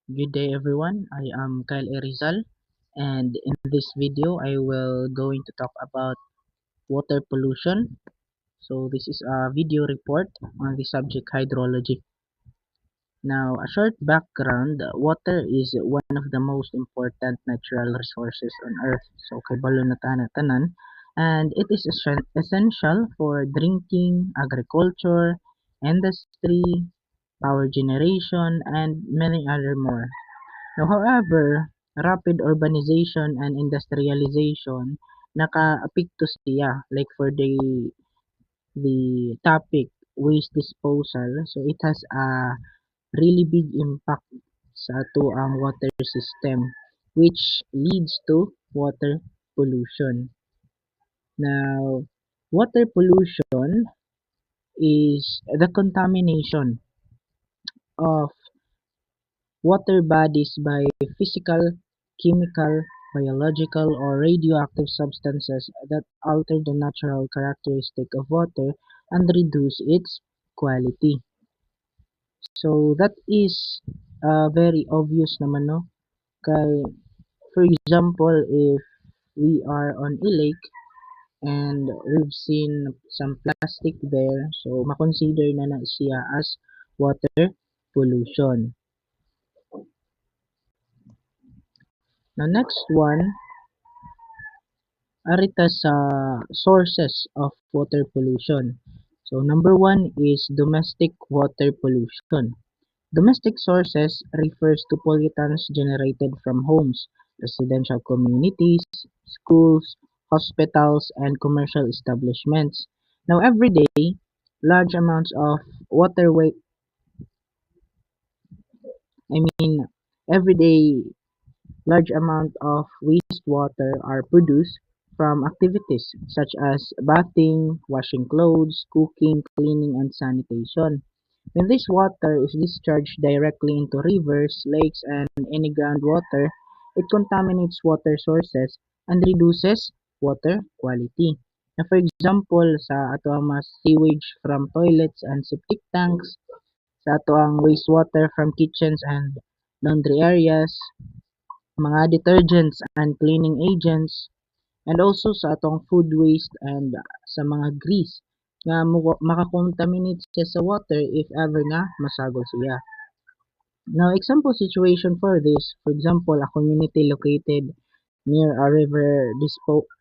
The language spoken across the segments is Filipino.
Good day everyone, I am Kyle Erizal, and in this video I will going to talk about water pollution. So this is a video report on the subject hydrology. Now a short background, water is one of the most important natural resources on earth. So kabalo na tanan, and it is essential for drinking, agriculture, industry, power generation, and many other more. Now, however, rapid urbanization and industrialization nakaapekto siya like for the topic waste disposal. So it has a really big impact sa ato ang water system which leads to water pollution. Now, water pollution is the contamination of water bodies by physical, chemical, biological, or radioactive substances that alter the natural characteristic of water and reduce its quality. So that is very obvious naman no. Kay, for example, if we are on a lake and we've seen some plastic there, so makonsider na siya as water pollution. Now next one, arita sa sources of water pollution. So number one is domestic water pollution. Domestic sources refers to pollutants generated from homes, residential communities, schools, hospitals, and commercial establishments. Now every day, large amounts of waterway, I mean, every day large amount of wastewater are produced from activities such as bathing, washing clothes, cooking, cleaning, and sanitation. When this water is discharged directly into rivers, lakes, and any groundwater, it contaminates water sources and reduces water quality. Now, for example, sa ato ang mga sewage from toilets and septic tanks, sa ato ang wastewater from kitchens and laundry areas, mga detergents and cleaning agents, and also sa atong food waste and sa mga grease nga makakontaminate siya sa water if ever na masagol siya. Now, example situation for this, for example, a community located near a river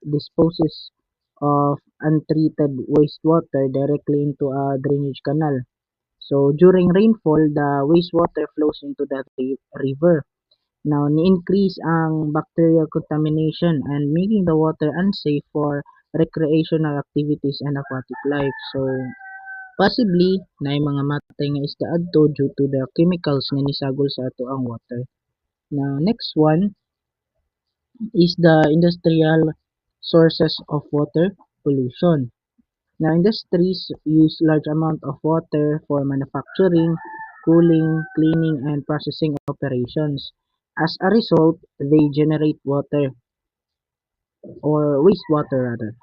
disposes of untreated wastewater directly into a drainage canal. So, during rainfall, the wastewater flows into the river. Now, ni-increase ang bacterial contamination and making the water unsafe for recreational activities and aquatic life. So, possibly, na mga matay nga isda adto due to the chemicals nga nisagol sa ato ang water. Now, next one is the industrial sources of water pollution. Now, industries use large amount of water for manufacturing, cooling, cleaning, and processing operations. As a result, they generate water or wastewater rather,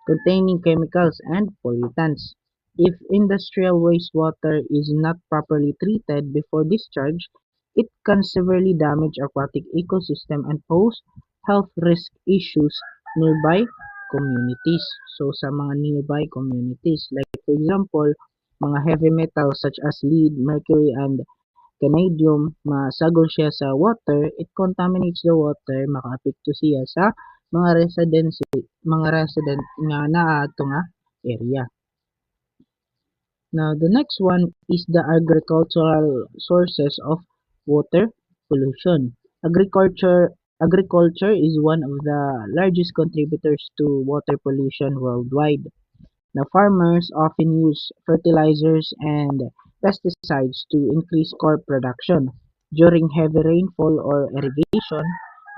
containing chemicals and pollutants. If industrial wastewater is not properly treated before discharge, it can severely damage aquatic ecosystem and pose health risk issues nearby communities. So sa mga nearby communities, like for example, mga heavy metals such as lead, mercury, and Canadium, masagol siya sa water, it contaminates the water, makaapekto siya sa mga resident nga naa ato nga area. Now, the next one is the agricultural sources of water pollution. Agriculture is one of the largest contributors to water pollution worldwide. Now, farmers often use fertilizers and pesticides to increase crop production. During heavy rainfall or irrigation,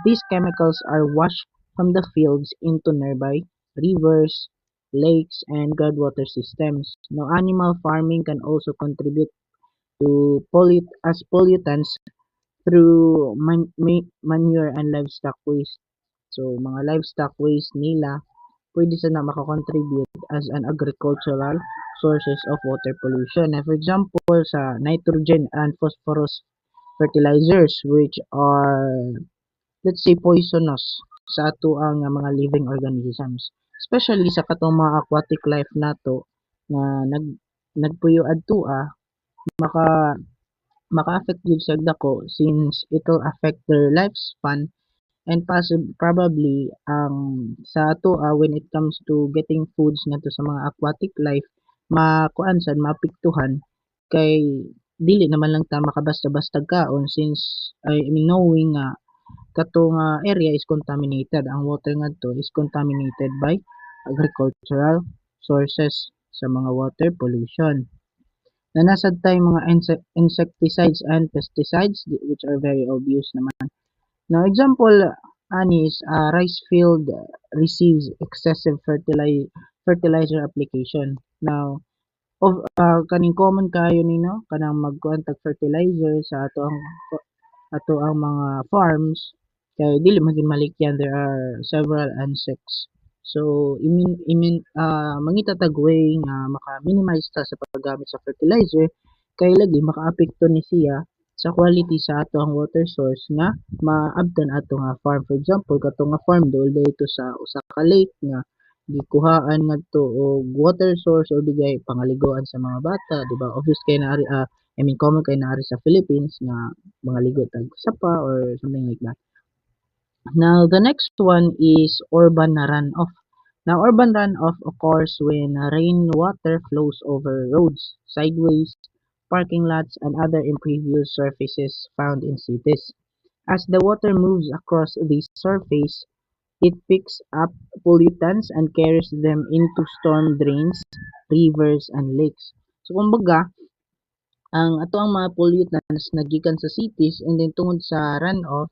these chemicals are washed from the fields into nearby rivers, lakes, and groundwater systems. Now, animal farming can also contribute to pollutants through manure and livestock waste. So, mga livestock waste nila pwede sana makakontribute as an agricultural sources of water pollution. For example, sa nitrogen and fertilizers which are, let's say, poisonous sa ato ang mga living organisms, especially sa katong mga aquatic life nato nga nagpuyo adtua, maka maka-affect gyud sa dako since it will affect their lifespan and probably sa atoa when it comes to getting foods ngadto sa mga aquatic life, makuan sad maapektuhan kay dili naman lang ta makabasta-basta kaon since I mean knowing nga katong area is contaminated, ang water ngadto is contaminated by agricultural sources sa mga water pollution. Na nasad tayong mga insecticides and pesticides which are very obvious naman. Now example ani is rice field receives excessive fertilizer application. Now of kaning common kayo nino kanang magkuan tag fertilizer sa ato ang mga farms kay dili maging malikyan, there are several insects. So mangita tag way nga maka-minimize ta sa paggamit sa fertilizer kay lagi makaapekto ni siya sa quality sa ato ang water source nga maabtan ato nga farm. For example, kato nga farm dol dito sa usa ka lake nga gikuhaan ngadto og water source or digay pangaliguan sa mga bata, di ba? Obvious kay naari I mean common kay naari sa Philippines nga mga ligo tag sapa or something like that. Now the next one is urban runoff. Now urban runoff occurs when rainwater flows over roads, sideways, parking lots, and other impervious surfaces found in cities. As the water moves across the surface, it picks up pollutants and carries them into storm drains, rivers, and lakes. So kumbaga, ang ato ang mga pollutants nagikan sa cities and then tungod sa runoff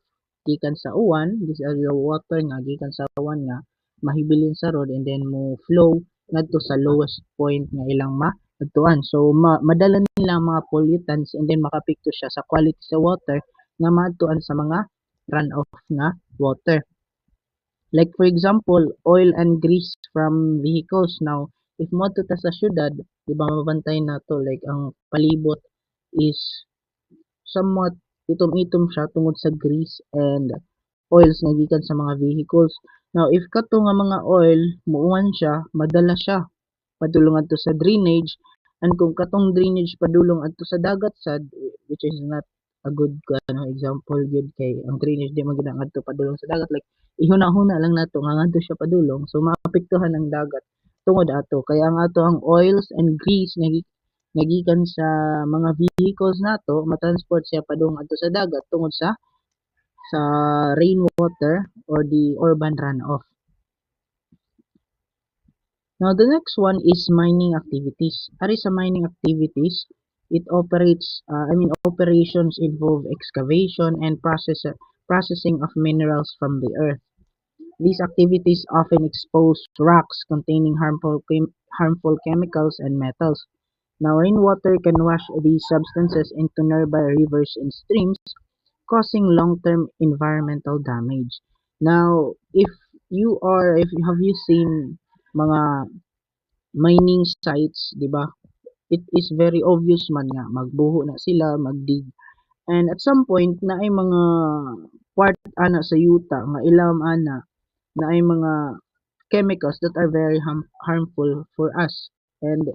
gikan sa uwan, this are the water nga gikan sa uwan nga mahibilin sa road and then mo flow ngadto sa lowest point nga ilang maadtuan. So madala nila ang mga pollutants and then makapekto siya sa quality sa water nga maadtuan sa mga runoff nga water. Like for example, oil and grease from vehicles. Now, if moadto ta sa syudad, di ba mabantay na to like ang palibot is somewhat itom-itom siya tungod sa grease and oils nga gikan sa mga vehicles. Now, if kato nga mga oil muuwan siya, madala siya padulong adto sa drainage, and kung katong drainage padulong adto sa dagat sad, which is not a good example good kay ang drainage di man gid adto padulong sa dagat, like ihuna-huna lang nato nga ngadto siya padulong, so maapektuhan ang dagat tungod ato kaya ang ato ang oils and grease nga gikan sa mga vehicles nato matransport siya padung adto sa dagat tungod sa rainwater or the urban runoff. Now the next one is mining activities. Ari sa mining activities, it operations involve excavation and processing of minerals from the earth. These activities often expose rocks containing harmful chemicals and metals. Now rainwater can wash these substances into nearby rivers and streams, causing long-term environmental damage. Now, if you have you seen mga mining sites, di ba? It is very obvious man nga magbuho na sila, magdig. And at some point na ay mga part ana sa yuta nga ilam ana na ay mga chemicals that are very harmful for us and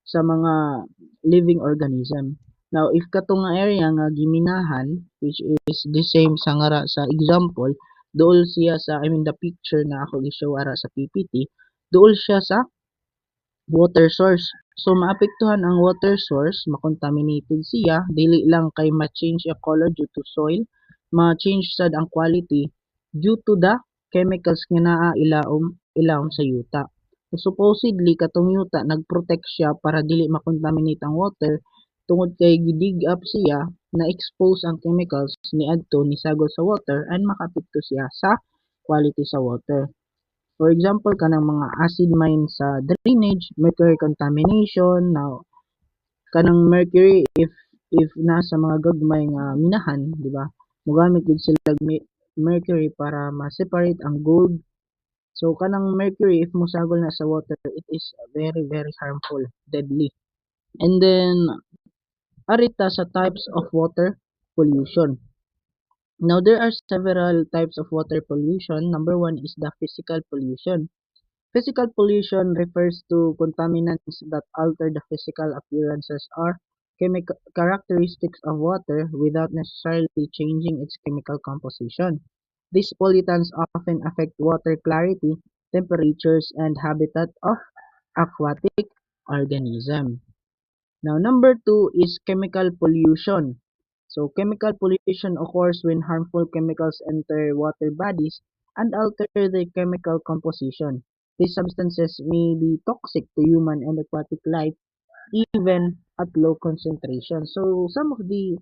sa mga living organism. Now, if katong nga area nga giminahan, which is the same sa ngara sa example, dool siya sa, the picture na ako i-show ara sa PPT, dool siya sa water source. So, maapektuhan ang water source, makontaminated siya, dili lang kay ma-change yung color due to soil, ma-change sad ang quality due to the chemicals nga naa ilawom sa yuta. Supposedly katong yuta nagprotect siya para dili makontaminate ang water tungod kay gidig up siya na expose ang chemicals niadto ni sagol sa water and makapekto siya sa quality sa water. For example, kanang mga acid mine sa drainage, mercury contamination. Now, kanang mercury if nasa mga gagmay nga minahan, di ba? Mogamit gid sila mercury para ma-separate ang gold. So kanang mercury if musagol na sa water, it is very very harmful, deadly. And then arita sa types of water. pollution. Now, there are several types of water pollution. Number one is the physical pollution. Physical pollution refers to contaminants that alter the physical appearances or chemical characteristics of water without necessarily changing its chemical composition. These pollutants often affect water clarity, temperatures, and habitat of aquatic organisms. Now, number two is chemical pollution. So, chemical pollution occurs when harmful chemicals enter water bodies and alter their chemical composition. These substances may be toxic to human and aquatic life even at low concentration. So, some of the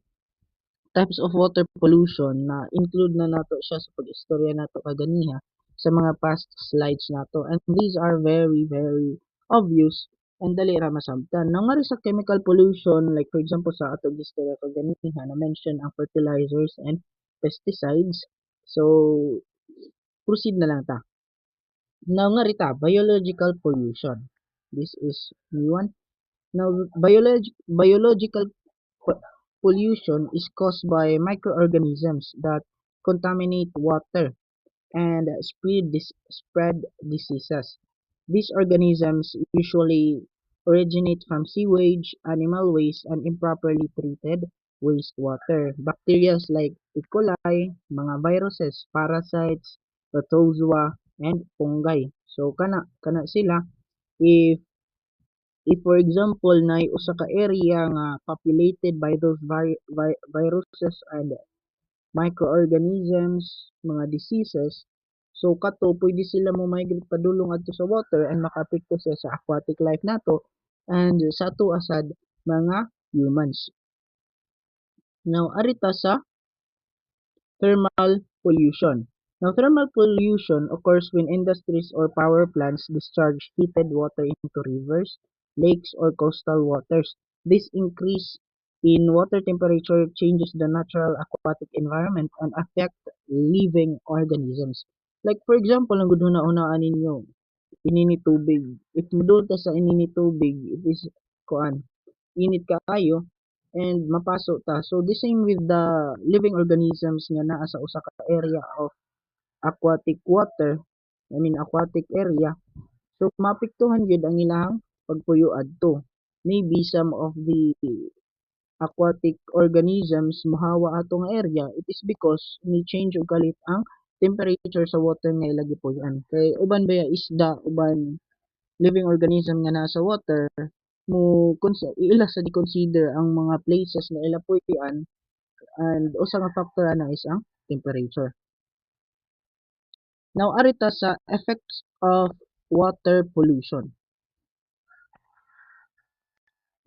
types of water pollution na include na nato siya sa pag-istorya nato kaganiha sa mga past slides nato, and these are very very obvious and dali ra masabtan. Now nga rin sa chemical pollution, like for example sa atong istorya kaganiha na mention ang fertilizers and pesticides. So proceed na lang ta. Now nga rita, biological pollution. This is new one. Now, biological pollution is caused by microorganisms that contaminate water and spread diseases. These organisms usually originate from sewage, animal waste, and improperly treated wastewater. Bacteria like E. coli, mga viruses, parasites, protozoa, and fungi. So kana sila, if for example nay usa ka area nga populated by those viruses and microorganisms, mga diseases, so kato pwede sila mo migrate padulong adto sa water and makaapekto siya sa aquatic life nato and sa ato asad mga humans. Now arita sa thermal pollution. Now, thermal pollution occurs when industries or power plants discharge heated water into rivers, lakes, or coastal waters. This increase in water temperature changes the natural aquatic environment and affect living organisms. Like for example, ang guduna-unaan ninyo, inini tubig. If modulta sa inini tubig, it is kuan, init kaayo and mapaso ta. So the same with the living organisms nga naa sa usa ka area of aquatic water, I mean aquatic area. So maapektuhan gyud ang ilang pagpuyo adto. Maybe some of the aquatic organisms mohawa atong area, it is because ni change og kalit ang temperature sa water nga ila gipuy-an. Kay uban baya isda, uban living organism nga nasa water, ila sa di-consider ang mga places na ila puy-an, and usa nga factor ana is ang temperature. Now arita sa effects of water pollution.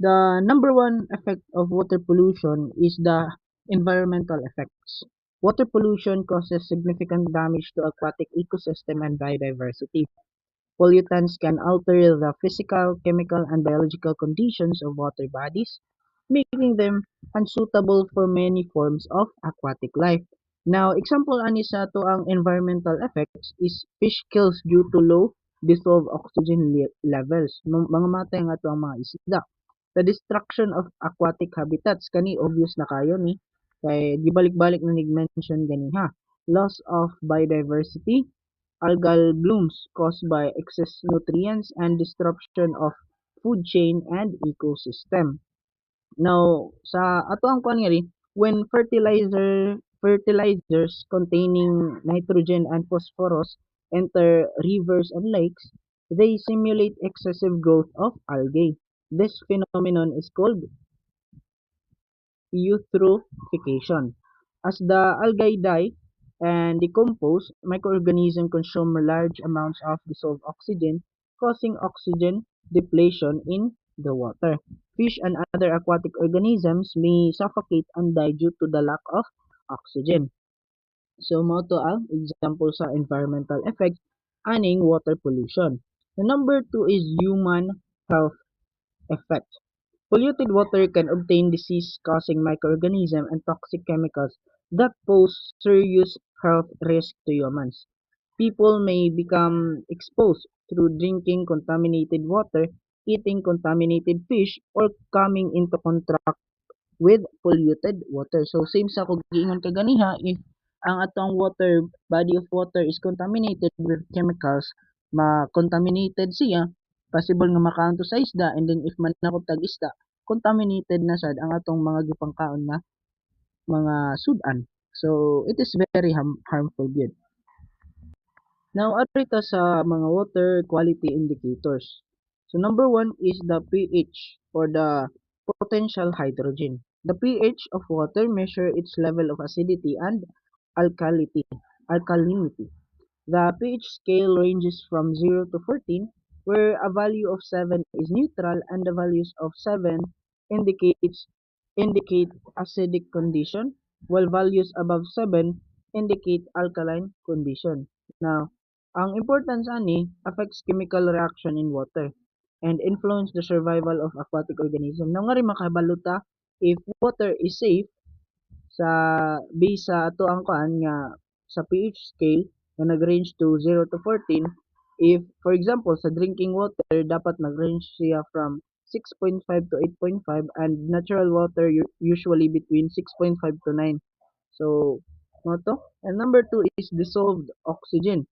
The number one effect of water pollution is the environmental effects. Water pollution causes significant damage to aquatic ecosystem and biodiversity. Pollutants can alter the physical, chemical, and biological conditions of water bodies, making them unsuitable for many forms of aquatic life. Now, example ani sa to ang environmental effects is fish kills due to low dissolved oxygen levels. Mga matay nga to ang mga isda. The destruction of aquatic habitats kani obvious na kayo ni kay gibalik-balik na nig-mention ganiha. Loss of biodiversity, algal blooms caused by excess nutrients and disruption of food chain and ecosystem. Now, sa ato ang kuan nga rin, when fertilizers containing nitrogen and phosphorus enter rivers and lakes, they simulate excessive growth of algae. This phenomenon is called eutrophication. As the algae die and decompose, microorganisms consume large amounts of dissolved oxygen, causing oxygen depletion in the water. Fish and other aquatic organisms may suffocate and die due to the lack of oxygen. So, mao to ang example sa environmental effect aning water pollution. The number two is human health effect. Polluted water can obtain disease-causing microorganisms and toxic chemicals that pose serious health risks to humans. People may become exposed through drinking contaminated water, eating contaminated fish, or coming into with polluted water. So same sa kung giingon kaganiha, if ang atong water, body of water is contaminated with chemicals, ma-contaminated siya, possible nga makaanto sa isda, and then if manakop tag isda, contaminated na sad ang atong mga gipangkaon na mga sudan. So it is very harmful gyud. Now adto ta sa mga water quality indicators. So number one is the pH, or the potential hydrogen. The pH of water measure its level of acidity and alkalinity. alkalinity. The pH scale ranges from 0 to 14, where a value of 7 is neutral and the values of 7 indicates indicate acidic condition, while values above 7 indicate alkaline condition. Now, ang importance ani affects chemical reaction in water and influence the survival of aquatic organism. Now nga rin makabaluta if water is safe sa base sa ato ang kuan nga sa pH scale nga nag-range to 0 to 14. If for example sa drinking water dapat nag-range siya from 6.5 to 8.5, and natural water usually between 6.5 to 9. So mo to. And number 2 is dissolved oxygen.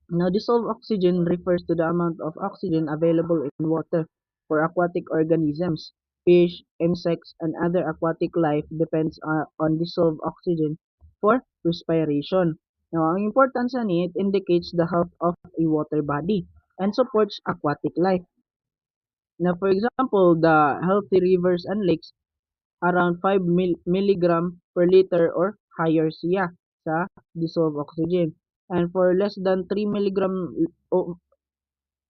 Now, dissolved oxygen refers to the amount of oxygen available in water for aquatic organisms. Fish, insects, and other aquatic life depends on dissolved oxygen for respiration. Now, ang importance ni, it indicates the health of a water body and supports aquatic life. Now, for example, the healthy rivers and lakes around 5 milligram per liter or higher siya sa dissolved oxygen. And for less than 3 milligram 3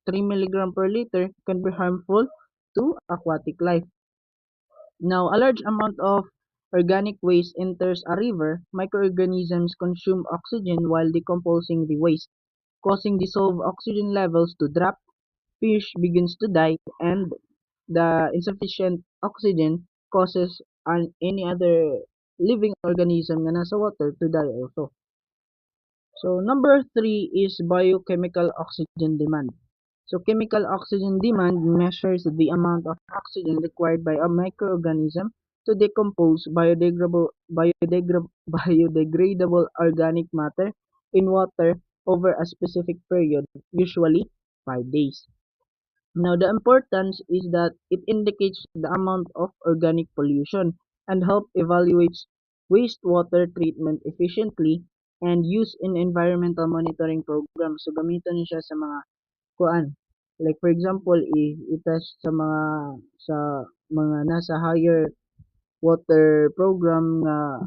milligram per liter can be harmful to aquatic life. Now, a large amount of organic waste enters a river. Microorganisms consume oxygen while decomposing the waste, causing dissolved oxygen levels to drop. Fish begins to die, and the insufficient oxygen causes any other living organism na nasa water to die also. So number 3 is biochemical oxygen demand. So chemical oxygen demand measures the amount of oxygen required by a microorganism to decompose biodegradable organic matter in water over a specific period, usually 5 days. Now, the importance is that it indicates the amount of organic pollution and help evaluates wastewater treatment efficiently and use in environmental monitoring programs. So, gamiton niya siya sa mga kuan. Like for example, i-test sa mga nasa higher water program nga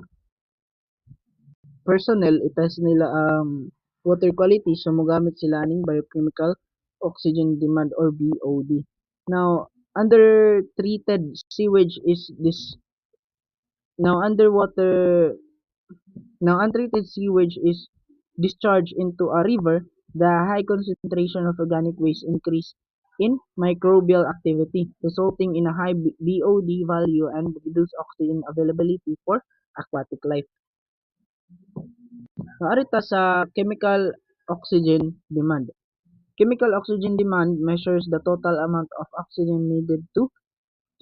personnel, i-test nila ang water quality, so mogamit sila aning biochemical oxygen demand or BOD. Now, under treated sewage is this now underwater now untreated sewage is discharged into a river. The high concentration of organic waste increase in microbial activity, resulting in a high BOD value and reduced oxygen availability for aquatic life. Naari ta sa chemical oxygen demand. Chemical oxygen demand measures the total amount of oxygen needed to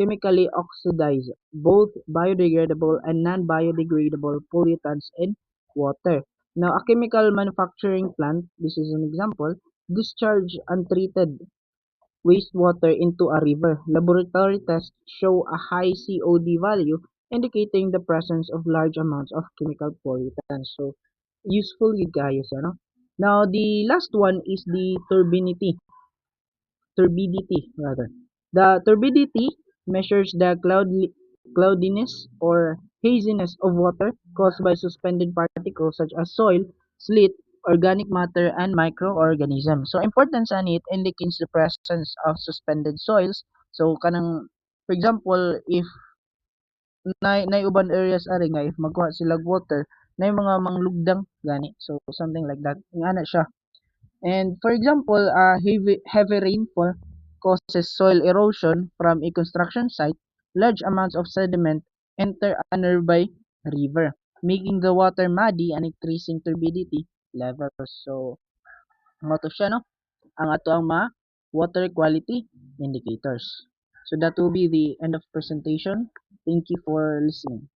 chemically oxidize both biodegradable and non-biodegradable pollutants in water. Now, a chemical manufacturing plant, this is an example, discharge untreated wastewater into a river. Laboratory tests show a high COD value, indicating the presence of large amounts of chemical pollutants. So, useful yun guys, ano? Now, the last one is the turbidity rather. The turbidity measures the cloudiness or haziness of water caused by suspended particles such as soil, sleet, organic matter, and microorganisms. So importance ani, it indicates the presence of suspended soils. So kanang for example, if na uban areas ari nga if magkuha sila water, na mga manglugdang gani. So something like that. Nga na siya. And for example, heavy rainfall causes soil erosion from a construction site. Large amounts of sediment enter a nearby river, making the water muddy and increasing turbidity levels. So, ano to siya, no? Ang ato ang mga water quality indicators. So that will be the end of presentation. Thank you for listening.